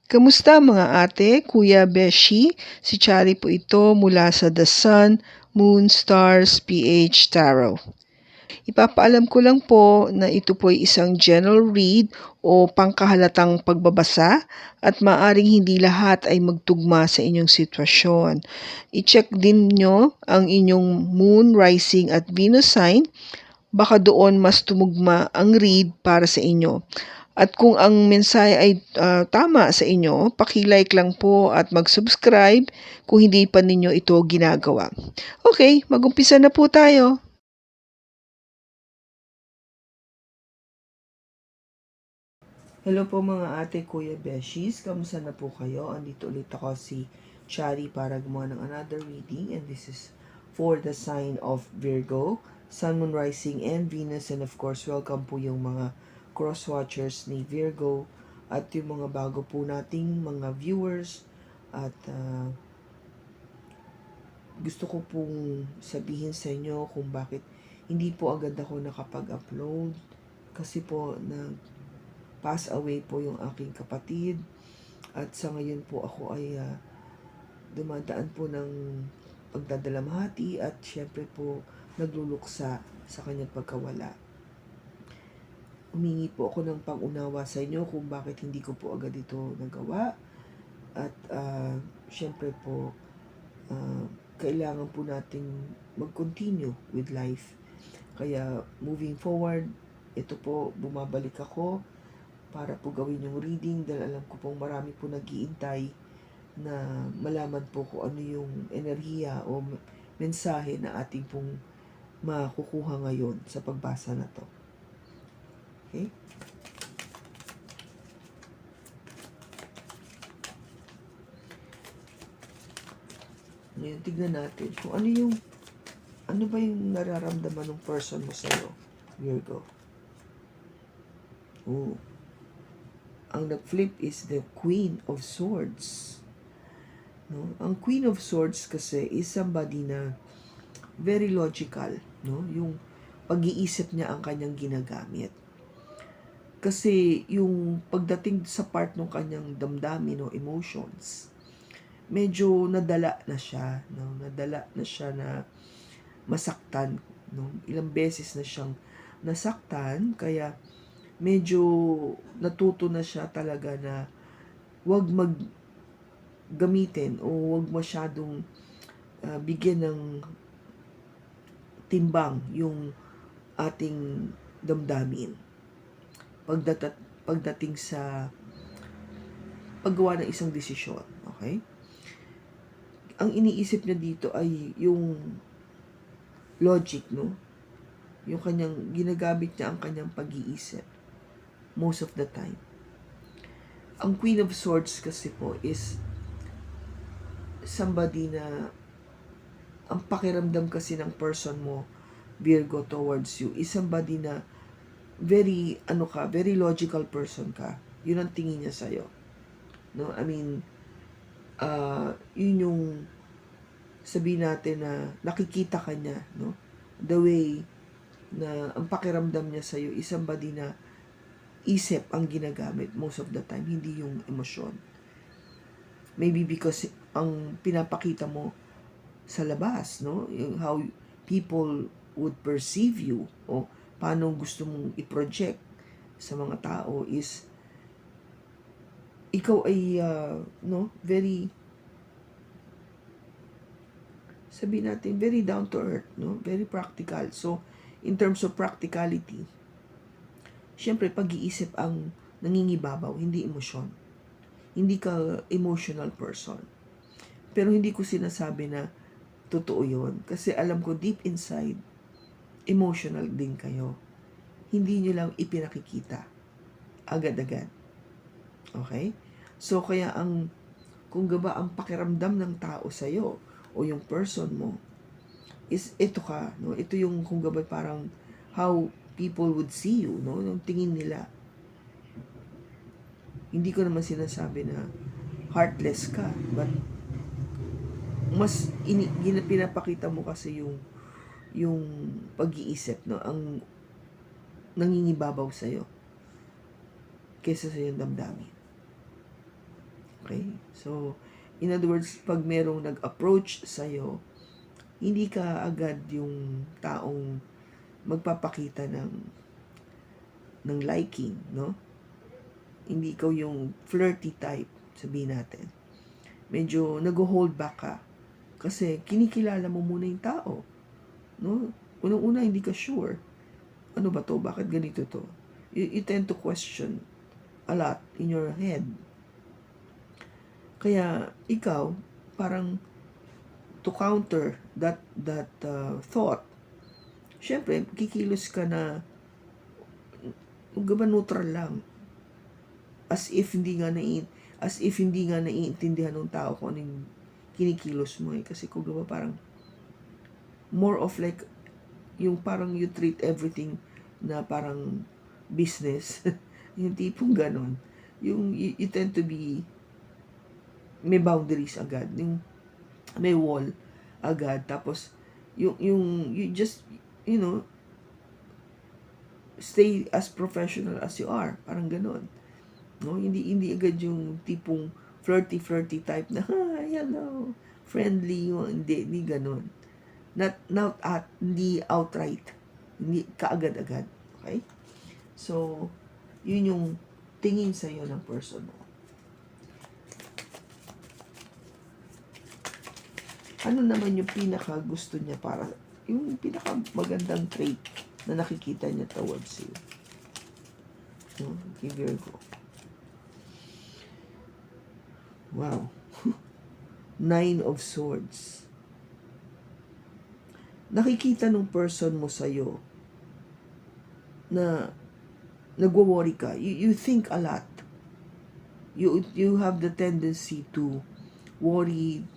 Kamusta mga ate, kuya, beshi? Si Chari po ito mula sa The Sun, Moon, Stars, PH Tarot. Ipapaalam ko lang po na ito po ay isang general read o pangkahalatang pagbabasa at maaring hindi lahat ay magtugma sa inyong sitwasyon. I-check din nyo ang inyong Moon, Rising at Venus sign. Baka doon mas tumugma ang read para sa inyo. At kung ang mensahe ay tama sa inyo, paki-like lang po at mag-subscribe kung hindi pa ninyo ito ginagawa. Okay, mag-umpisa na po tayo. Hello po mga ate, kuya, beshies. Kamusta na po kayo? Andito ulit ako si Chari para gumawa ng another reading, and this is for the sign of Virgo, Sun, Moon, Rising, and Venus. And of course, welcome po yung mga cross-watchers ni Virgo at yung mga bago po nating mga viewers. At gusto ko pong sabihin sa inyo kung bakit hindi po agad ako nakapag-upload. Kasi po pass away po yung aking kapatid. At sa ngayon po ako ay dumadaan po ng pagdadalamhati at syempre po nagluluksa sa kanyang pagkawala. Humingi po ako ng pag-unawa sa inyo kung bakit hindi ko po agad ito nagawa. At syempre po, kailangan po nating mag-continue with life. Kaya moving forward, ito po, bumabalik ako para po gawin yung reading dahil alam ko pong marami po nag-iintay na malaman po kung ano yung enerhiya o mensahe na ating pong makukuha ngayon sa pagbasa na to. Okay? Ngayon, tignan natin kung ano ba yung nararamdaman ng person mo sa'yo, Virgo. Oh. Ang nag-flip is the Queen of Swords. No? Ang Queen of Swords kasi is somebody na very logical, no? Yung pag-iisip niya ang kanyang ginagamit. Kasi yung pagdating sa part ng kanyang damdamin o emotions, medyo nadala na siya, no? Nadala na siya na masaktan, no? Ilang beses na siyang nasaktan, kaya medyo natuto na siya talaga na wag gamitin o wag masyadong bigyan ng timbang yung ating damdamin pagdating sa paggawa ng isang desisyon. Okay? Ang iniisip niya dito ay yung logic, no? Yung kanyang, ginagamit niya ang kanyang pag-iisip most of the time. Ang Queen of Swords kasi po is somebody na ang pakiramdam kasi ng person mo, Virgo, towards you is somebody na very logical person ka. Yun ang tingin niya sa'yo. No? I mean, yun yung sabihin natin na nakikita ka niya, no? The way na ang pakiramdam niya sa'yo is somebody na isip ang ginagamit most of the time, hindi yung emosyon. Maybe because ang pinapakita mo sa labas, no? Yung how people would perceive you o paano gusto mong i-project sa mga tao is ikaw ay very, sabihin natin, very down to earth, no? Very practical. So in terms of practicality, syempre pag-iisip ang nangingibabaw, hindi emosyon. Hindi ka emotional person. Pero hindi ko sinasabi na totoo yun. Kasi alam ko deep inside, emotional din kayo. Hindi nyo lang ipinakikita agad-agad. Okay? So, kaya kung gaba ang pakiramdam ng tao sa'yo o yung person mo is ito ka, no? Ito yung kung gaba parang how people would see you, no? Yung tingin nila. Hindi ko naman sinasabi na heartless ka, but mas pinapakita mo kasi yung pag-iisip, no, ang nangingibabaw sa iyo kaysa sa yung damdamin. Okay? So, in other words, pag merong nag-approach sa'yo, hindi ka agad yung taong magpapakita ng liking, no? Hindi ikaw yung flirty type, sabihin natin. Medyo nag-hold back ka. Kasi kinikilala mo muna yung tao, no? Unang-una, hindi ka sure. Ano ba to? Bakit ganito to? You tend to question a lot in your head. Kaya, ikaw, parang to counter that thought, syempre, kikilos ka na neutral lang. As if hindi nga naiintindihan ng tao kung anong kinikilos mo eh. Kasi kung diba parang more of like yung parang you treat everything na parang business. Yung tipong ganon. You tend to be may boundaries agad. Yung may wall agad. Tapos you just you know stay as professional as you are. Parang ganon. No, hindi agad yung tipong flirty type na hello, friendly, hindi ganon. Not at hindi outright. Hindi kaagad-agad. Okay? So, yun yung tingin sa iyo ng person mo. Ano naman yung pinaka gusto niya para yung pinaka magandang trait na nakikita niya towards you? No? Okay, Virgo. Wow. 9 of Swords. Nakikita ng person mo sa'yo na nagwo-worry ka. You think a lot. You have the tendency to worry,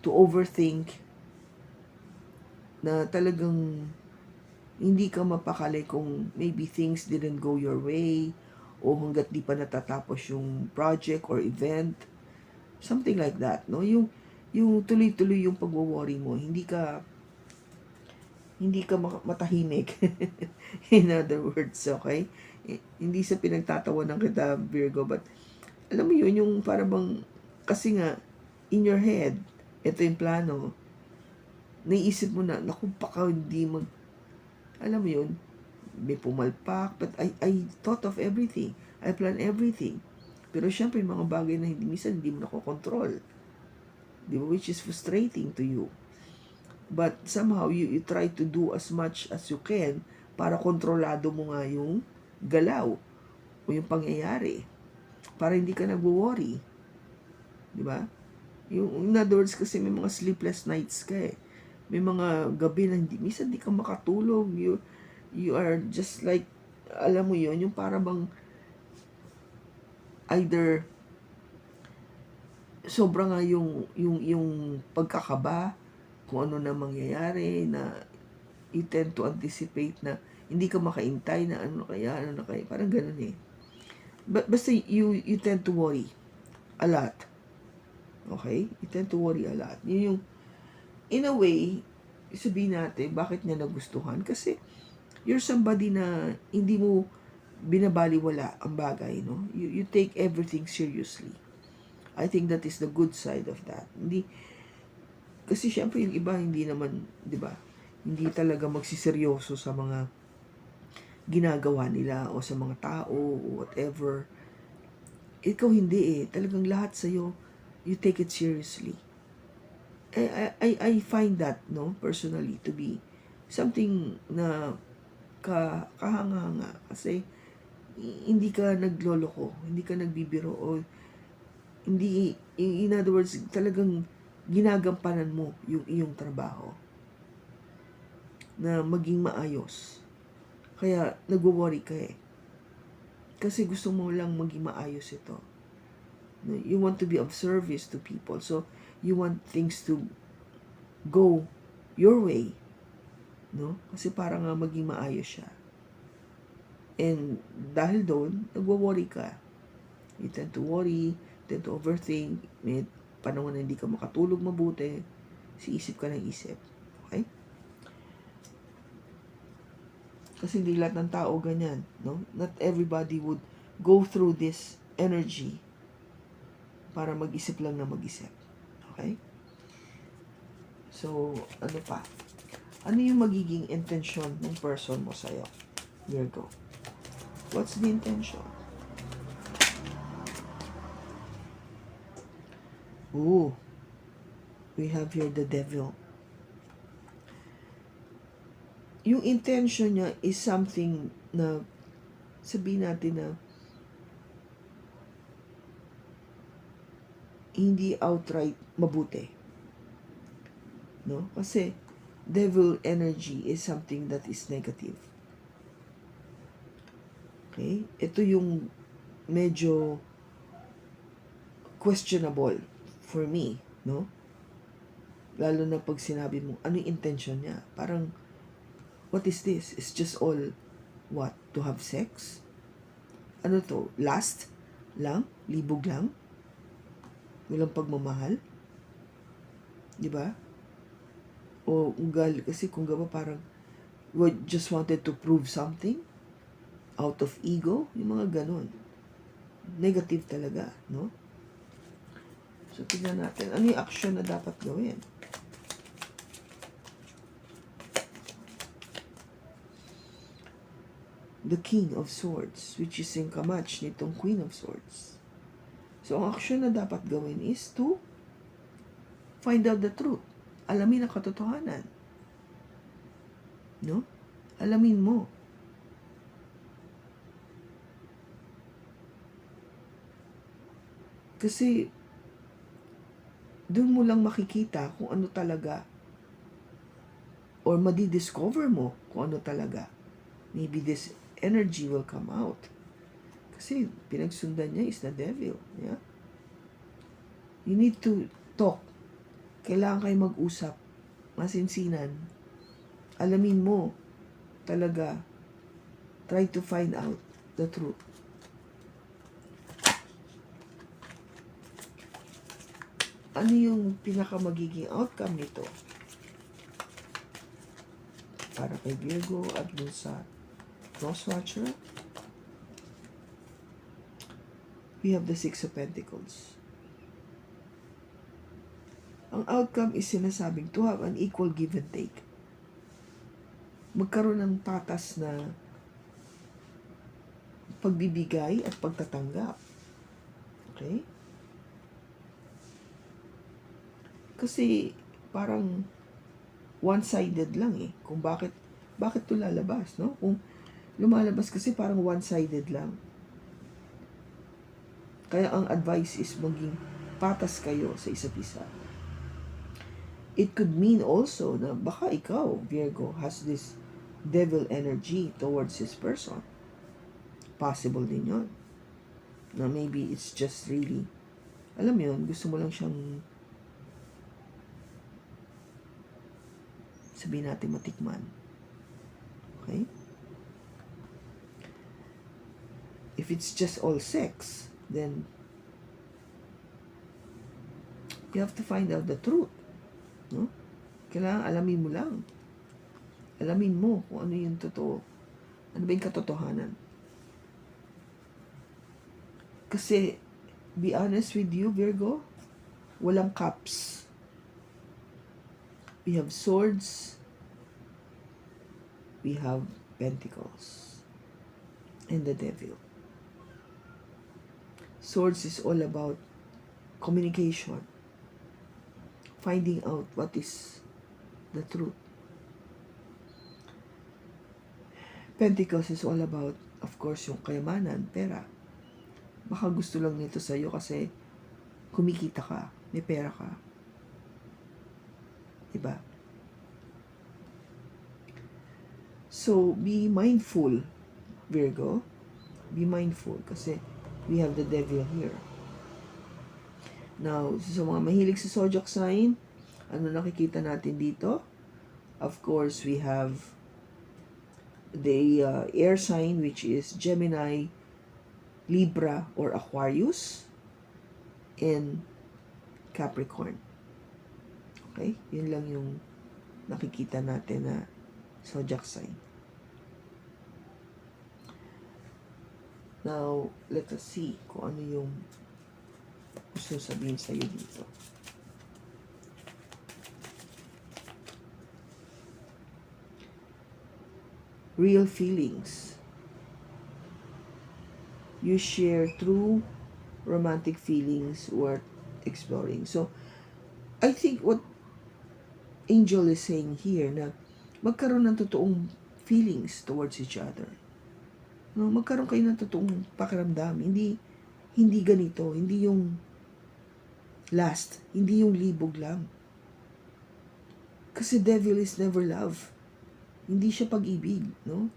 to overthink, na talagang hindi ka mapakali kung maybe things didn't go your way o hanggat di pa natatapos yung project or event. Something like that, no? Yung tuloy-tuloy yung pagwo-worry mo. Hindi ka matahimik. In other words, okay? Hindi sa pinagtatawanan kita, Virgo, but alam mo yun, yung para bang, kasi nga, in your head, ito yung plano, naiisip mo na, naku, baka hindi alam mo yun, may pumalpak, but I thought of everything. I planned everything. Pero syempre, mga bagay na minsan hindi mo nakokontrol. Di ba? Which is frustrating to you. But somehow, you try to do as much as you can para kontrolado mo nga yung galaw o yung pangyayari. Para hindi ka nag-worry. Di ba? In other words, kasi may mga sleepless nights ka eh. May mga gabi na minsan hindi ka makatulog. You are just like, alam mo yun, yung para bang either sobra nga yung pagkakaba kung ano na mangyayari, na you tend to anticipate na hindi ka makaintay na ano na kaya, parang ganun eh. Basta you tend to worry a lot. Okay? You tend to worry a lot. Yun yung, in a way, sabihin natin, bakit niya nagustuhan? Kasi, you're somebody na hindi mo binabaliwala ang bagay, no? You take everything seriously. I think that is the good side of that. Hindi, kasi syempre yung iba hindi naman, di ba? Hindi talaga magsiseryoso sa mga ginagawa nila o sa mga tao o whatever. Ikaw hindi eh. Talagang lahat sa'yo, you take it seriously. I find that, no, personally, to be something na kahanga-hanga. Kasi, hindi ka nagloloko, hindi ka nagbibiro, o hindi, in other words, talagang ginagampanan mo yung iyong trabaho na maging maayos. Kaya nagwo-worry ka eh. Kasi gusto mo lang maging maayos ito. You want to be of service to people. So, you want things to go your way. No? Kasi para nga maging maayos siya. And dahil doon, nagwo-worry ka. You tend to worry, tend to overthink, may panahon na hindi ka makatulog mabuti, isip ka ng isip. Okay? Kasi hindi lahat ng tao ganyan, no? Not everybody would go through this energy. para mag-isip lang na mag-isip. Okay? So, ano pa? Ano yung magiging intention ng person mo sa'yo? Virgo. What's the intention? Ooh, we have here the devil. Yung intention niya is something na sabihin natin na hindi outright mabuti. No? Kasi devil energy is something that is negative. Okay? Ito yung medyo questionable for me, no? Lalo na pag sinabi mo, ano yung intention niya? Parang, what is this? It's just all, what? To have sex? Ano to? Last lang? Libog lang? Walang pagmamahal? Di ba? O kasi kung gaba parang, we just wanted to prove something out of ego, yung mga ganun. Negative talaga, no? So, tignan natin, ano yung action na dapat gawin? The King of Swords, which is in kamatch nitong Queen of Swords. So, ang action na dapat gawin is to find out the truth. Alamin ang katotohanan. No? Alamin mo. Kasi, doon mo lang makikita kung ano talaga or madidiscover mo kung ano talaga. Maybe this energy will come out. Kasi pinagsundan niya is the devil. Yeah? You need to talk. Kailangan kayo mag-usap. Masinsinan. Alamin mo talaga. Try to find out the truth. Ano yung pinaka magiging outcome nito? Para kay Virgo at dun sa Crosswatcher. We have the Six of Pentacles. Ang outcome is sinasabing to have an equal give and take. Magkaroon ng patas na pagbibigay at pagtatanggap. Okay? Kasi parang one-sided lang eh. Kung bakit ito lalabas, no? Kung lumalabas kasi parang one-sided lang. Kaya ang advice is maging patas kayo sa isa't isa. It could mean also na baka ikaw, Virgo, has this devil energy towards this person. Possible din yun. Na maybe it's just really, alam mo yun, gusto mo lang siyang sabihin natin matikman. Okay? If it's just all sex, then you have to find out the truth. No? Kailangan alamin mo lang. Alamin mo kung ano yung totoo. Ano ba yung katotohanan? Kasi, be honest with you, Virgo, walang cups. We have swords. We have pentacles. And the devil. Swords is all about communication. Finding out what is the truth. Pentacles is all about, of course, yung kayamanan, pera. Baka gusto lang nito sa'yo kasi kumikita ka, may pera ka. Diba? So, be mindful, Virgo. Be mindful kasi we have the devil here. Now, sa mga mahilig sa zodiac sign, ano nakikita natin dito? Of course, we have the air sign, which is Gemini, Libra, or Aquarius, and Capricorn. Okay? Yun lang yung nakikita natin na zodiac sign. Now, let us see kung ano yung gusto sabihin sa'yo dito. Real feelings. You share true romantic feelings worth exploring. So, I think what Angel is saying here na magkaroon ng totoong feelings towards each other. No, magkaroon kayo ng totoong pakiramdam. Hindi ganito, hindi yung last, hindi yung libog lang. Kasi devil is never love. Hindi siya pag-ibig, no?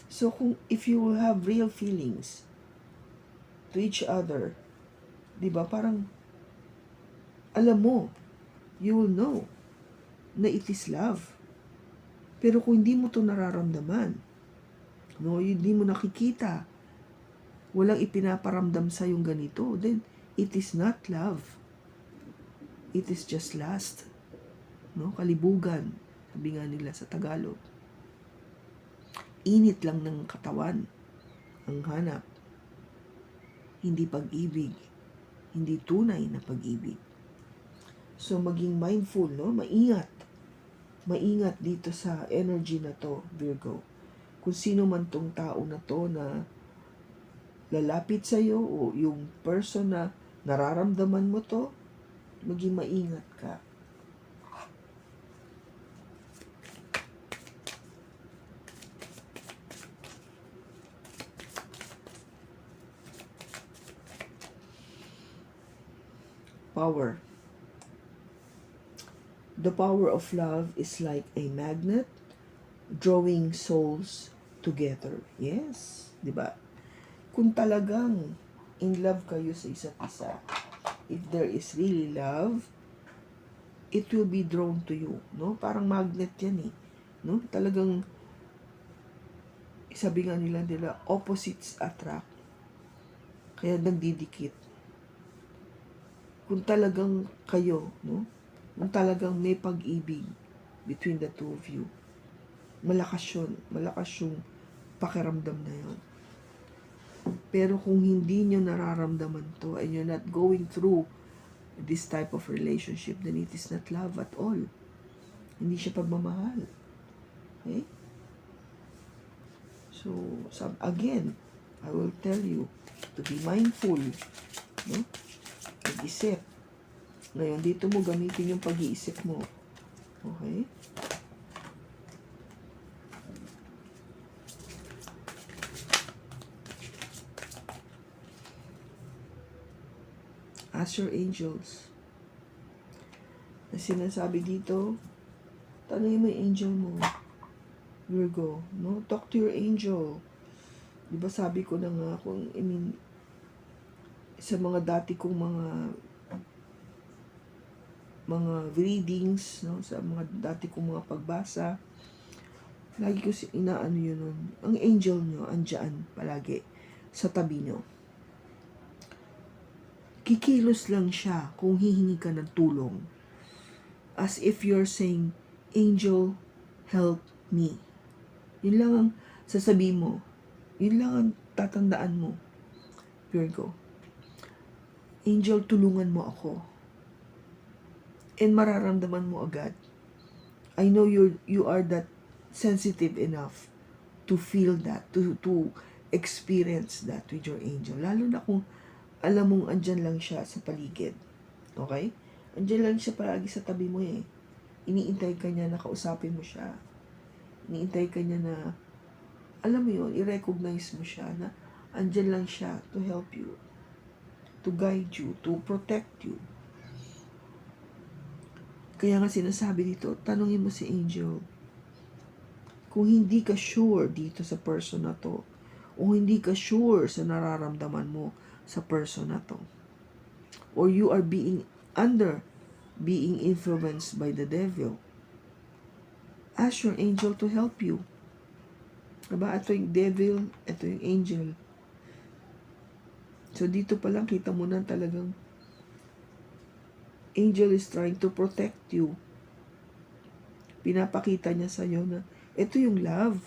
So if you will have real feelings to each other, 'di ba? Parang alam mo, you will know na it is love. Pero kung hindi mo to nararamdaman, no, hindi mo nakikita, walang ipinaparamdam sa yung ganito, then it is not love. It is just lust. No, kalibugan, sabi nga nila sa Tagalog. Init lang ng katawan ang hanap. Hindi pag-ibig, hindi tunay na pag-ibig. So maging mindful, no? Maingat dito sa energy na to, Virgo. Kung sino man tong tao na to na lalapit sa iyo o yung person na nararamdaman mo to, maging maingat ka. Power. The power of love is like a magnet drawing souls together. Yes, 'di ba? Kung talagang in love kayo sa isa't isa, if there is really love, it will be drawn to you, no? Parang magnet 'yan eh, no? Talagang sabi nga nila opposites attract. Kaya nagdidikit. Kung talagang kayo, no? Kung talagang may pag-ibig between the two of you, malakas yung pakiramdam na yun. Pero kung hindi nyo nararamdaman to and you're not going through this type of relationship, then it is not love at all. Hindi siya pagmamahal. Okay? So, again, I will tell you to be mindful. No? Mag-isip. Ngayon, dito mo gamitin yung pag-iisip mo. Okay? Ask your angels. Na sinasabi dito, tanongin mo yung angel mo. Virgo, no? Talk to your angel. Diba sabi ko na nga, sa mga dati kong mga readings, no, sa mga dati kong mga pagbasa, lagi ko inaano yun nun. Ang angel nyo, andyan palagi sa tabi nyo. Kikilos lang siya kung hihingi ka ng tulong. As if you're saying, angel, help me. Yun lang ang sasabihin mo. Yun lang ang tatandaan mo. Virgo. Angel, tulungan mo ako. And mararamdaman mo agad. I know you are that sensitive enough to feel that, to experience that with your angel. Lalo na kung alam mong andyan lang siya sa paligid. Okay? Andyan lang siya palagi sa tabi mo eh. Iniintay ka niya na kausapin mo siya. Iniintay ka niya na, alam mo yun, i-recognize mo siya na andyan lang siya to help you, to guide you, to protect you. Kaya nga sinasabi dito, tanungin mo si angel. Kung hindi ka sure dito sa person na to, o hindi ka sure sa nararamdaman mo sa person na to, or you are being influenced by the devil, ask your angel to help you. Diba? Ito yung devil, ito yung angel. So dito pa lang kita mo na talagang angel is trying to protect you. Pinapakita niya sa'yo na ito yung love.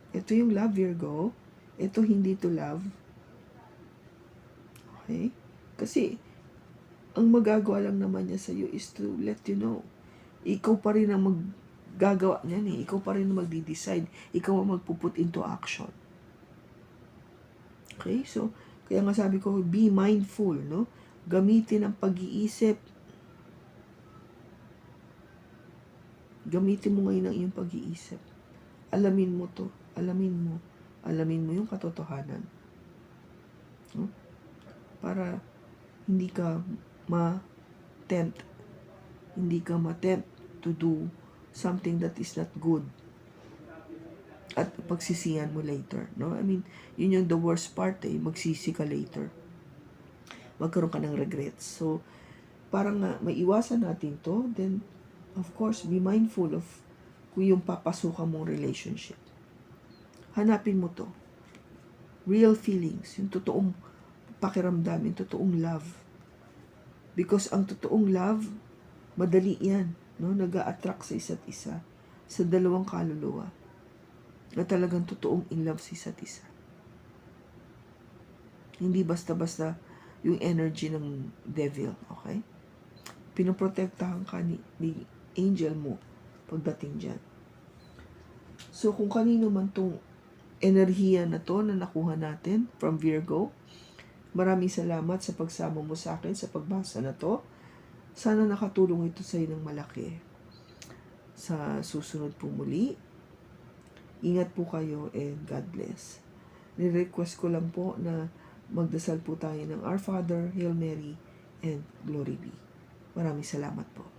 Ito yung love, Virgo. Ito hindi to love. Okay? Kasi, ang magagawa lang naman niya sa'yo is to let you know. Ikaw pa rin ang maggagawa niyan eh. Ikaw pa rin ang magdi-decide. Ikaw ang magpuput into action. Okay? So, kaya nga sabi ko, be mindful, no? Gamitin ang pag-iisip. Gamitin mo ngayon ang iyong pag-iisip. Alamin mo to. Alamin mo. Alamin mo yung katotohanan. No? Para hindi ka ma-tempt. Hindi ka ma-tempt to do something that is not good. At pagsisihan mo later. No? I mean, yun yung the worst part eh. Magsisi ka later. Magkaroon ka ng regrets. So, parang maiwasan natin to. Then, of course, be mindful of kung yung papasukan mong relationship. Hanapin mo to. Real feelings. Yung totoong pakiramdam. Yung totoong love. Because ang totoong love, madali yan. No? Nag-a-attract sa isa't isa. Sa dalawang kaluluwa. Na talagang totoong in love sa isa't isa. Hindi basta-basta yung energy ng devil. Okay? Pinoprotektahan ka ni angel mo pagdating dyan. So, kung kanino man tong enerhiya na to na nakuha natin from Virgo, maraming salamat sa pagsama mo sa akin sa pagbasa na to. Sana nakatulong ito sa iyo ng malaki. Sa susunod po muli, ingat po kayo and God bless. Ni-request ko lang po na magdasal po tayo ng Our Father, Hail Mary, and Glory be. Maraming salamat po.